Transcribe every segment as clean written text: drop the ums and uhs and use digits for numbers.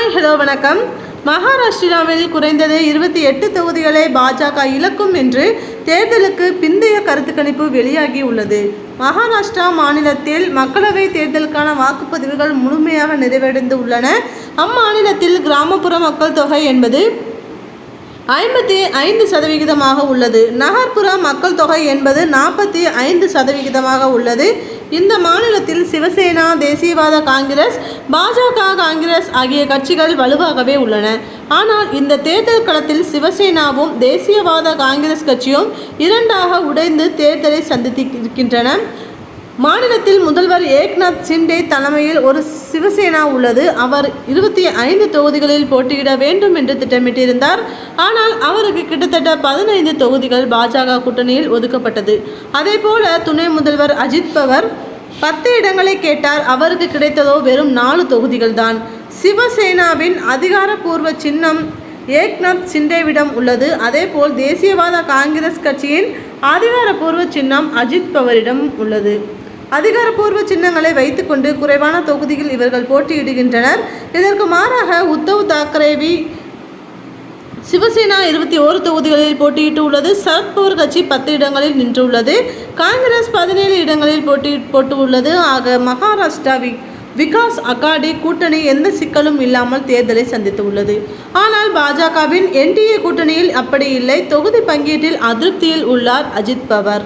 Hi hello வணக்கம். மகாராஷ்டிராவில் குறைந்தது 28 தொகுதிகளை பாஜக இழக்கும் என்று தேர்தலுக்கு பிந்தைய கருத்து கணிப்பு வெளியாகி உள்ளது. மகாராஷ்டிரா மாநிலத்தில் மக்களவை தேர்தலுக்கான வாக்குப்பதிவுகள் முழுமையாக நிறைவடைந்து உள்ளன. அம்மாநிலத்தில் கிராமப்புற மக்கள் தொகை என்பது 55% உள்ளது. நகர்ப்புற மக்கள் தொகை என்பது 45% உள்ளது. இந்த மாநிலத்தில் சிவசேனா, தேசியவாத காங்கிரஸ், பாஜக, காங்கிரஸ் ஆகிய கட்சிகள் வலுவாகவே உள்ளன. ஆனால் இந்த தேர்தல் களத்தில் சிவசேனாவும் தேசியவாத காங்கிரஸ் கட்சியும் இரண்டாக உடைந்து தேர்தலை சந்தித்திருக்கின்றன. மாநிலத்தில் முதல்வர் ஏக்நாத் சிண்டே தலைமையில் ஒரு சிவசேனா உள்ளது. அவர் 25 தொகுதிகளில் போட்டியிட வேண்டும் என்று திட்டமிட்டிருந்தார். ஆனால் அவருக்கு கிட்டத்தட்ட 15 தொகுதிகள் பாஜக கூட்டணியில் ஒதுக்கப்பட்டது. அதேபோல துணை முதல்வர் அஜித் பவர் 10 இடங்களை கேட்டார். அவருக்கு கிடைத்ததோ வெறும் 4 தொகுதிகள் தான். சிவசேனாவின் அதிகாரப்பூர்வ சின்னம் ஏக்நாத் சிண்டேவிடம் உள்ளது. அதேபோல் தேசியவாத காங்கிரஸ் கட்சியின் அதிகாரப்பூர்வ சின்னம் அஜித் பவரிடம் உள்ளது. அதிகாரப்பூர்வ சின்னங்களை வைத்துக்கொண்டு குறைவான தொகுதியில் இவர்கள் போட்டியிடுகின்றனர். இதற்கு மாறாக உத்தவ் தாக்கரேவி சிவசேனா 21 தொகுதிகளில் போட்டியிட்டு உள்ளது. சரத்பவார் கட்சி 10 இடங்களில் நின்றுள்ளது. காங்கிரஸ் 17 இடங்களில் போட்டு உள்ளது. ஆக மகாராஷ்டிரா விகாஸ் அகாடி கூட்டணி எந்த சிக்கலும் இல்லாமல் தேர்தலை சந்தித்து உள்ளது. ஆனால் பாஜகவின் என்டிஏ கூட்டணியில் அப்படி இல்லை. தொகுதி பங்கீட்டில் அதிருப்தியில் உள்ளார் அஜித் பவர்.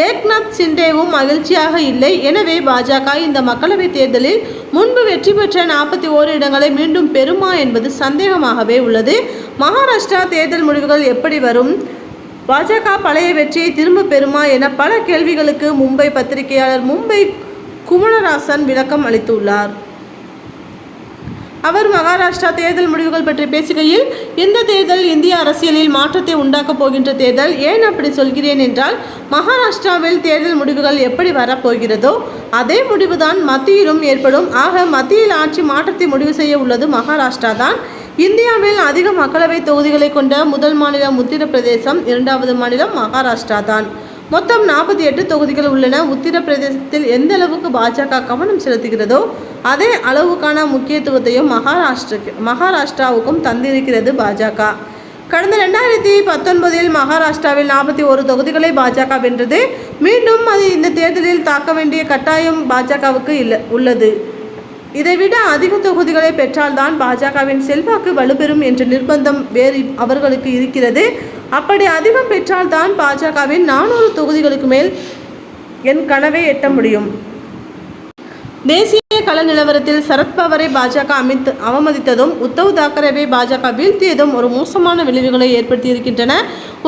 ஏக்நாத் சிண்டேவும் மகிழ்ச்சியாக இல்லை. எனவே பாஜக இந்த மக்களவைத் தேர்தலில் முன்பு வெற்றி பெற்ற 41 இடங்களை மீண்டும் பெறுமா என்பது சந்தேகமாகவே உள்ளது. மகாராஷ்டிரா தேர்தல் முடிவுகள் எப்படி வரும்? பாஜக பழைய வெற்றியை திரும்ப பெறுமா என பல கேள்விகளுக்கு மும்பை பத்திரிகையாளர் மும்பை குமரராசன் விளக்கம் அளித்துள்ளார். அவர் மகாராஷ்டிரா தேர்தல் முடிவுகள் பற்றி பேசுகையில், இந்த தேர்தல் இந்திய அரசியலில் மாற்றத்தை உண்டாக்கப் போகின்ற தேர்தல். ஏன் அப்படி சொல்கிறேன் என்றால், மகாராஷ்டிராவில் தேர்தல் முடிவுகள் எப்படி வரப்போகிறதோ அதே முடிவுதான் மத்தியிலும் ஏற்படும். ஆக மத்தியில் ஆட்சி மாற்றத்தை முடிவு செய்ய உள்ளது மகாராஷ்டிரா தான். இந்தியாவில் அதிக மக்களவை தொகுதிகளை கொண்ட முதல் மாநிலம் உத்தரப்பிரதேசம், இரண்டாவது மாநிலம் மகாராஷ்டிரா தான். மொத்தம் 48 தொகுதிகள் உள்ளன. உத்தரப்பிரதேசத்தில் எந்த அளவுக்கு பாஜக கவனம் செலுத்துகிறதோ அதே அளவுக்கான முக்கியத்துவத்தையும் மகாராஷ்டிராவுக்கும் தந்திருக்கிறது பாஜக. கடந்த 2019 மகாராஷ்டிராவில் 41 தொகுதிகளை பாஜக வென்றது. மீண்டும் அது இந்த தேர்தலில் தாக்க வேண்டிய கட்டாயம் பாஜகவுக்கு உள்ளது. இதைவிட அதிக தொகுதிகளை பெற்றால்தான் பாஜகவின் செல்வாக்கு வலுப்பெறும் என்ற நிர்பந்தம் வேறு அவர்களுக்கு இருக்கிறது. அப்படி அதிகம் பெற்றால்தான் பாஜகவின் 400 தொகுதிகளுக்கு மேல் என் கனவை எட்ட முடியும். தேசிய கள நிலவரத்தில் சரத்பவரை பாஜக அவமதித்ததும் உத்தவ் தாக்கரேவை பாஜக வீழ்த்தியதும் ஒரு மோசமான விளைவுகளை ஏற்படுத்தியிருக்கின்றன.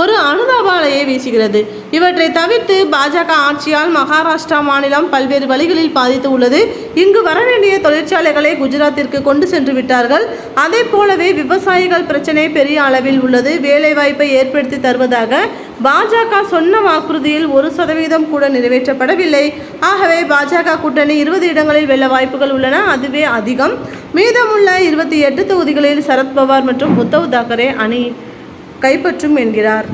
ஒரு அனுதாப அலையை வீசுகிறது. இவற்றை தவிர்த்து பாஜக ஆட்சியால் மகாராஷ்டிரா மாநிலம் பல்வேறு வழிகளில் பாதித்து உள்ளது. இங்கு வரவேண்டிய தொழிற்சாலைகளை குஜராத்திற்கு கொண்டு சென்று விட்டார்கள். அதே போலவே விவசாயிகள் பிரச்சனை பெரிய அளவில் உள்ளது. வேலைவாய்ப்பை ஏற்படுத்தி தருவதாக பாஜக சொன்ன வாக்குறுதியில் 1% கூட நிறைவேற்றப்படவில்லை. ஆகவே பாஜக கூட்டணி 20 இடங்களில் வெல்ல வாய்ப்புகள் உள்ளன. அதுவே அதிகம். மீதமுள்ள 28 தொகுதிகளில் சரத்பவார் மற்றும் உத்தவ் தாக்கரே அணி கைப்பற்றும் என்கிறார்.